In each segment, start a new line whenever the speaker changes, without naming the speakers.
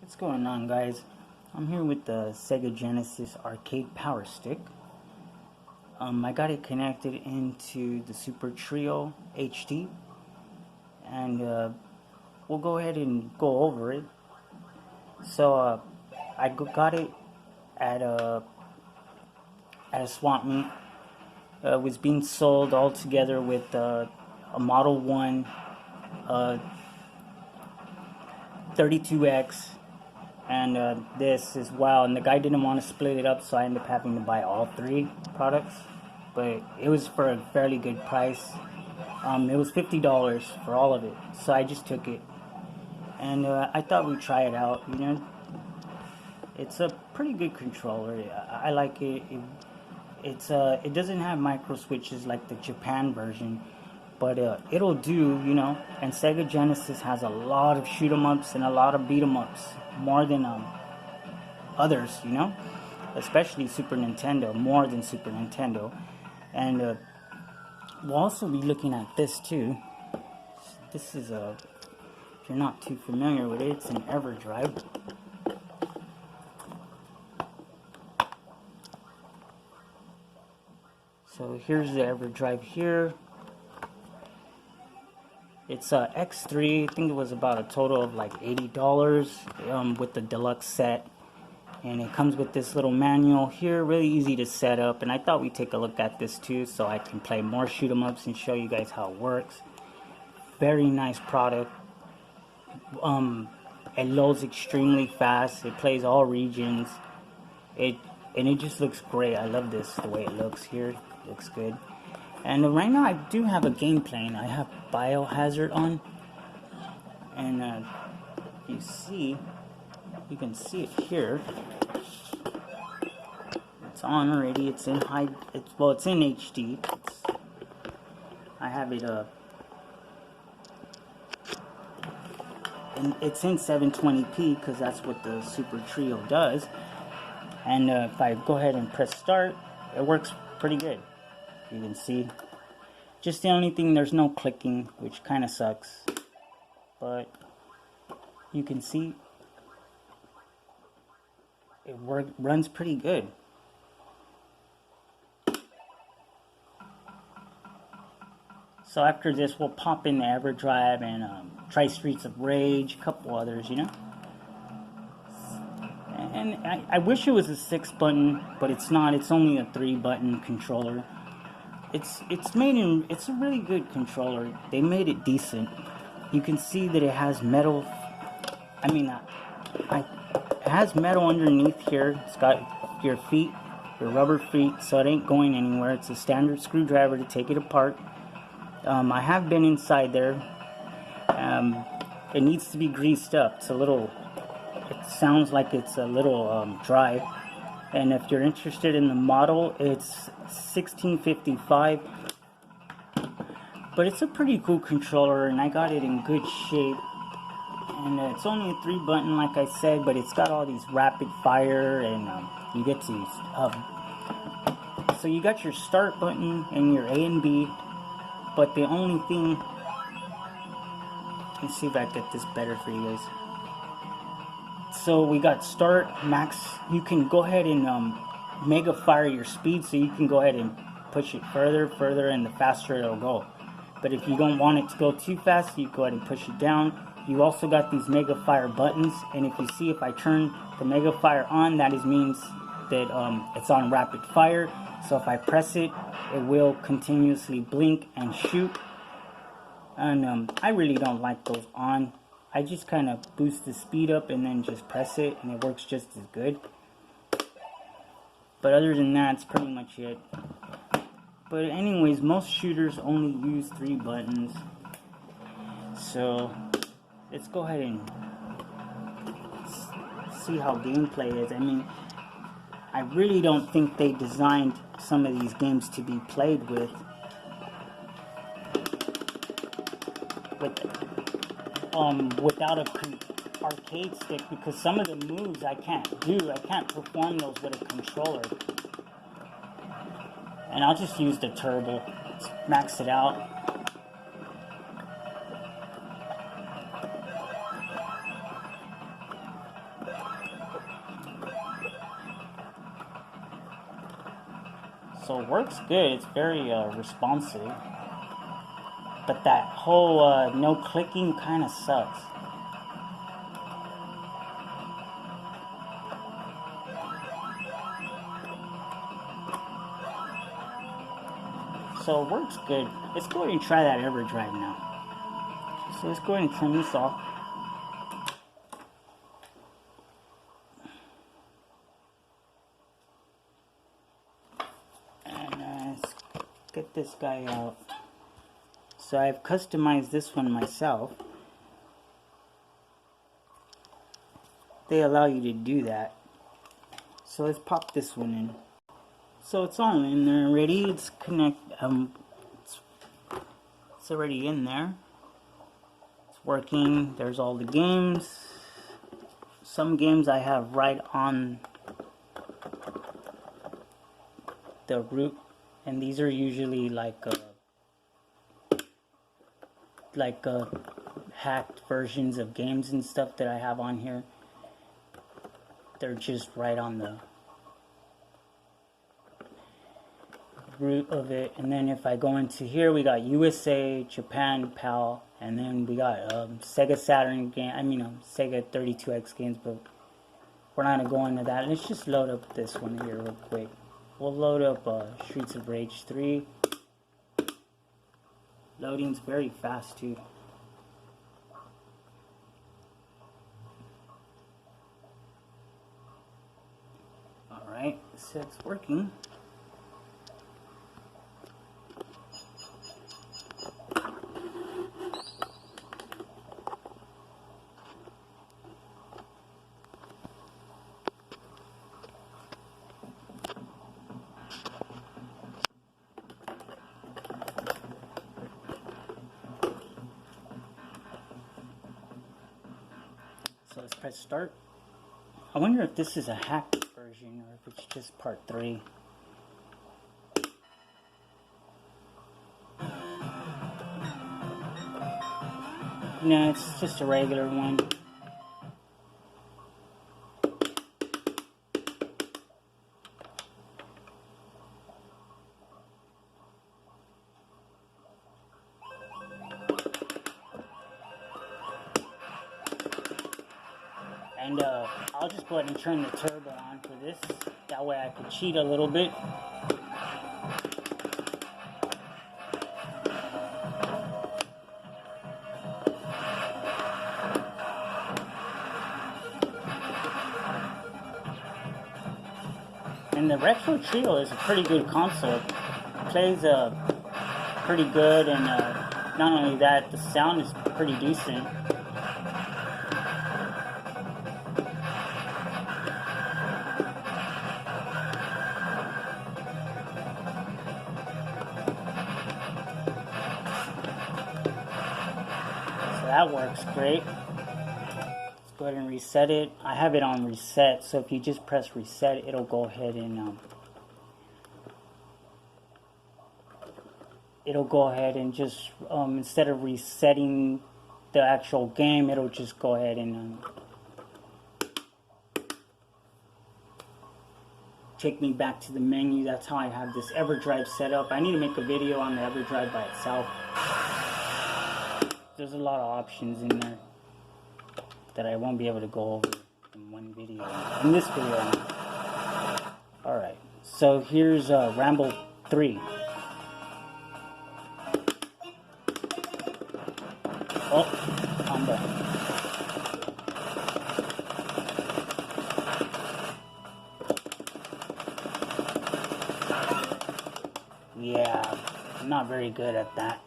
What's going on, guys? I'm here with the Sega Genesis arcade power stick. I got it connected into the Super Trio HD, and we'll go ahead and go over it. So I got it at a swap meet. It was being sold all together with a Model 1 32X. And this as well, and the guy didn't want to split it up, so I ended up having to buy all three products, but it was for a fairly good price. It was $50 for all of it, so I just took it, and I thought we'd try it out. It's a pretty good controller. I like it. It doesn't have micro switches like the Japan version, but it'll do, and Sega Genesis has a lot of shoot 'em ups and a lot of beat 'em ups, more than others, especially Super Nintendo, more than Super Nintendo. And we'll also be looking at this too. This is if you're not too familiar with it, it's an Everdrive. So here's the Everdrive here. It's X3. I think it was about a total of like $80 with the deluxe set, and it comes with this little manual here, really easy to set up. And I thought we'd take a look at this too, so I can play more shoot 'em ups and show you guys how it works. Very nice product. It loads extremely fast. It plays all regions. It just looks great. I love this, the way it looks here. It looks good. And right now I do have a game playing. I have Biohazard on, and you can see it here. It's on already. It's in it's in HD. I have it and it's in 720p because that's what the Super Trio does. And if I go ahead and press start, it works pretty good. You can see, just the only thing, there's no clicking, which kind of sucks, but you can see it runs pretty good. So after this, we'll pop in the Everdrive and try Streets of Rage, a couple others, And I wish it was a 6-button, but it's not. It's only a 3-button controller. It's a really good controller. They made it decent. You can see that it has metal. It has metal underneath here. It's got your feet, your rubber feet, so it ain't going anywhere. It's a standard screwdriver to take it apart. I have been inside there. It needs to be greased up. It sounds like it's a little dry. And if you're interested in the model, it's 1655. But it's a pretty cool controller, and I got it in good shape. And it's only a 3-button, like I said, but it's got all these rapid fire, and you get to so you got your start button and your A and B. But the only thing, let's see if I get this better for you guys. So we got start, max. You can go ahead and mega fire your speed, so you can go ahead and push it further, and the faster it'll go. But if you don't want it to go too fast, you go ahead and push it down. You also got these mega fire buttons, and if you see, if I turn the mega fire on, that means that it's on rapid fire. So if I press it, it will continuously blink and shoot. And I really don't like those on. I just kind of boost the speed up and then just press it, and it works just as good. But other than that, it's pretty much it. But anyways, most shooters only use 3 buttons. So let's go ahead and see how gameplay is. I really don't think they designed some of these games to be played without a arcade stick, because some of the moves I can't do. I can't perform those with a controller. And I'll just use the turbo, max it out. So it works good. It's very responsive. But that whole no clicking kind of sucks. So it works good. Let's go ahead and try that Everdrive now. So let's go ahead and turn this off. And let's get this guy out. So I've customized this one myself. They allow you to do that. So let's pop this one in. So it's all in there already. It's it's already in there. It's working. There's all the games. Some games I have right on the root, and these are usually like hacked versions of games and stuff that I have on here. They're just right on the root of it. And then if I go into here, we got USA, Japan, PAL, and then we got Sega Saturn game. Sega 32X games, but we're not gonna go into that. Let's just load up this one here real quick. We'll load up Streets of Rage 3. Loading's very fast too. Alright, so it's working. So let's press start. I wonder if this is a hacked version or if it's just part 3. No, it's just a regular one. And I'll just go ahead and turn the turbo on for this. That way I can cheat a little bit. And the Retro Trio is a pretty good console. It plays pretty good, and not only that, the sound is pretty decent. So that works great. Let's go ahead and reset it. I have it on reset, so if you just press reset, it'll go ahead and just instead of resetting the actual game, it'll just go ahead and take me back to the menu. That's how I have this Everdrive set up. I need to make a video on the Everdrive by itself. There's a lot of options in there that I won't be able to go over in one video, in this video. Alright, so here's Ramble 3. Oh, I'm done. Yeah, I'm not very good at that.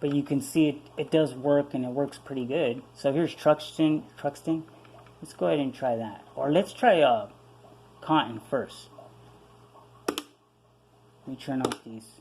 But you can see it does work, and it works pretty good. So here's Truxton. Let's go ahead and try that. Or let's try Cotton first. Let me turn off these.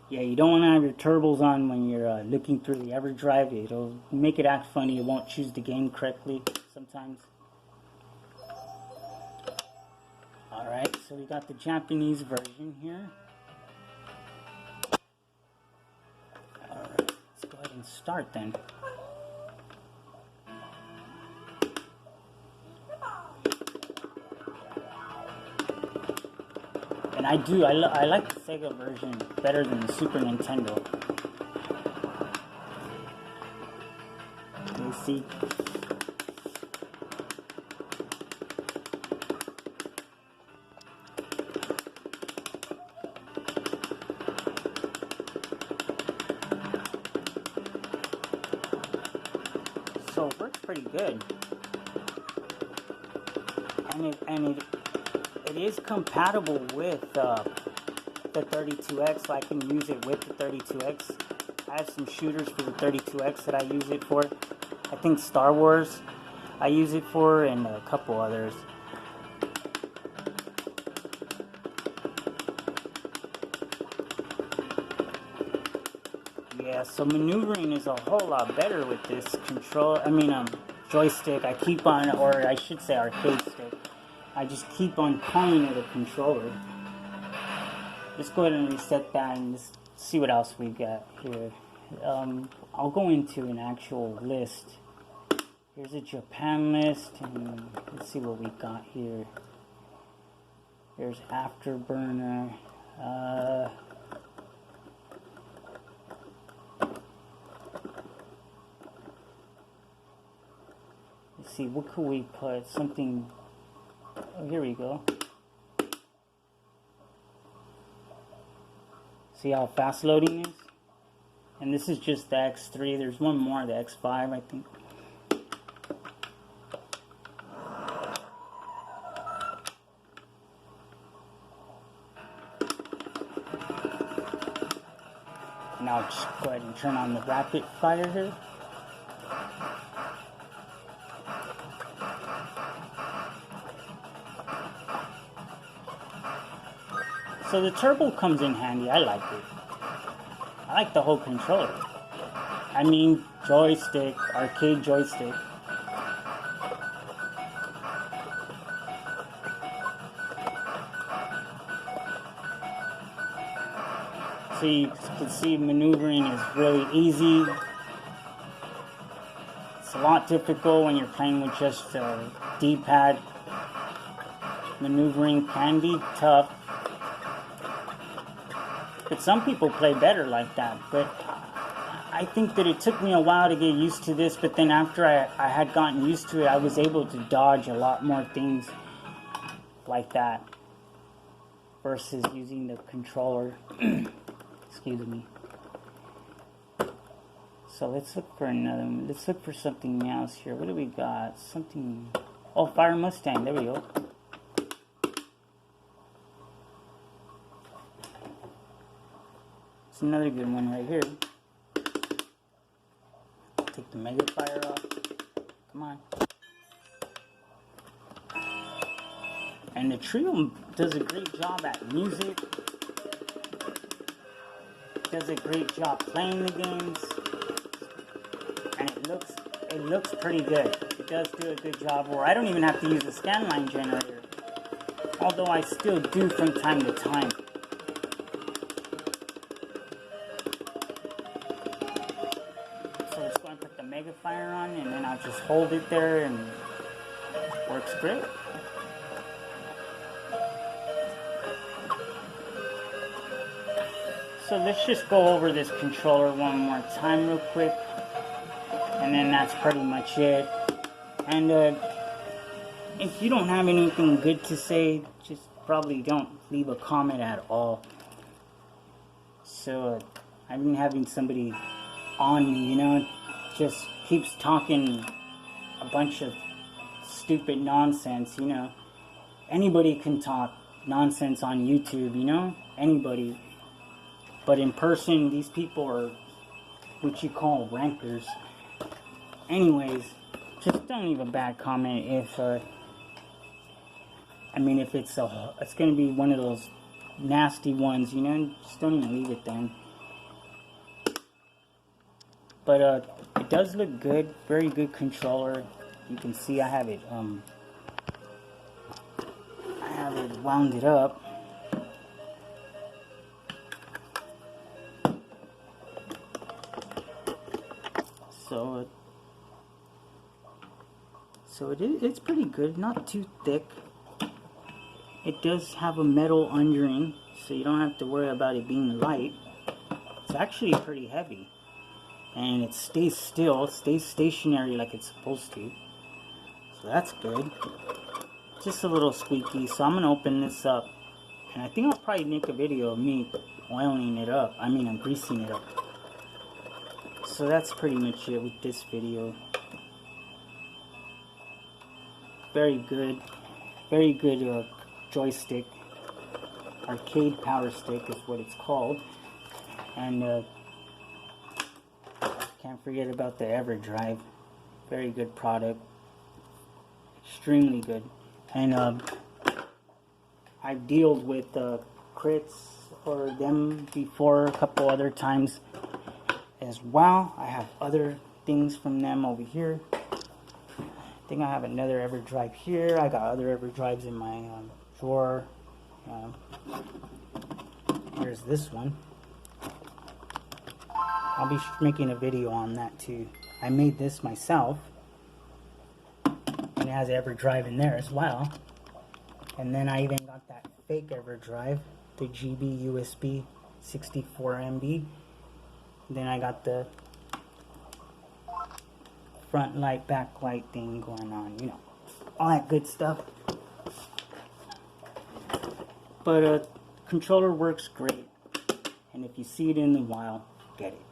Yeah, you don't want to have your turbos on when you're looking through the Everdrive. It'll make it act funny. It won't choose the game correctly sometimes. Alright, so we got the Japanese version here. Alright, let's go ahead and start then. And I like the Sega version better than the Super Nintendo. You see? So it works pretty good. And it is compatible with the 32X, so I can use it with the 32X. I have some shooters for the 32X that I use it for. I think Star Wars I use it for, and a couple others. Yeah, so maneuvering is a whole lot better with this joystick. I keep on, or I should say arcade stick. I just keep on calling it a controller. Let's go ahead and reset that and just see what else we got here. I'll go into an actual list. Here's a Japan list, and let's see what we got here. There's Afterburner. Let's see, what could we put? Something. Oh, here we go. See how fast loading is? And this is just the X3. There's one more, the X5, I think. Now I'll just go ahead and turn on the rapid fire here. So the turbo comes in handy. I like it. I like the whole controller. I mean, joystick, arcade joystick. So you can see maneuvering is really easy. It's a lot difficult when you're playing with just a D-pad. Maneuvering can be tough. But some people play better like that. But I think that it took me a while to get used to this. But then after I had gotten used to it, I was able to dodge a lot more things like that versus using the controller. Excuse me. So let's look for another one. Let's look for something else here. What do we got? Something. Oh, Fire Mustang. There we go. It's another good one right here. Take the Mega Fire off. Come on. And the trio does a great job at music. Does a great job playing the games. And it looks pretty good. It does do a good job where I don't even have to use a scanline generator. Although I still do from time to time. Mega Fire on, and then I'll just hold it there, and it works great. So let's just go over this controller one more time real quick, and then that's pretty much it. And if you don't have anything good to say, just probably don't leave a comment at all. So I've been having somebody on me, you know, just keeps talking a bunch of stupid nonsense, you know. Anybody can talk nonsense on YouTube, you know, anybody. But in person, these people are what you call rankers. Anyways, just don't leave a bad comment if, if it's going to be one of those nasty ones, you know, just don't even leave it then. But it does look good, very good controller. You can see I have it wound it up. So it's pretty good, not too thick. It does have a metal undering, so you don't have to worry about it being light. It's actually pretty heavy. And it stays still, stays stationary like it's supposed to. So that's good. Just a little squeaky, so I'm going to open this up. And I think I'll probably make a video of me oiling it up. I mean, I'm greasing it up. So that's pretty much it with this video. Very good joystick. Arcade power stick is what it's called. And can't forget about the Everdrive. Very good product. Extremely good. And I've dealt with crits for them before a couple other times as well. I have other things from them over here. I think I have another Everdrive here. I got other Everdrives in my drawer. Here's this one. I'll be making a video on that too. I made this myself. And it has Everdrive in there as well. And then I even got that fake Everdrive, the GB USB 64 MB. Then I got the front light, back light thing going on, you know, all that good stuff. But controller works great, and if you see it in the wild, get it.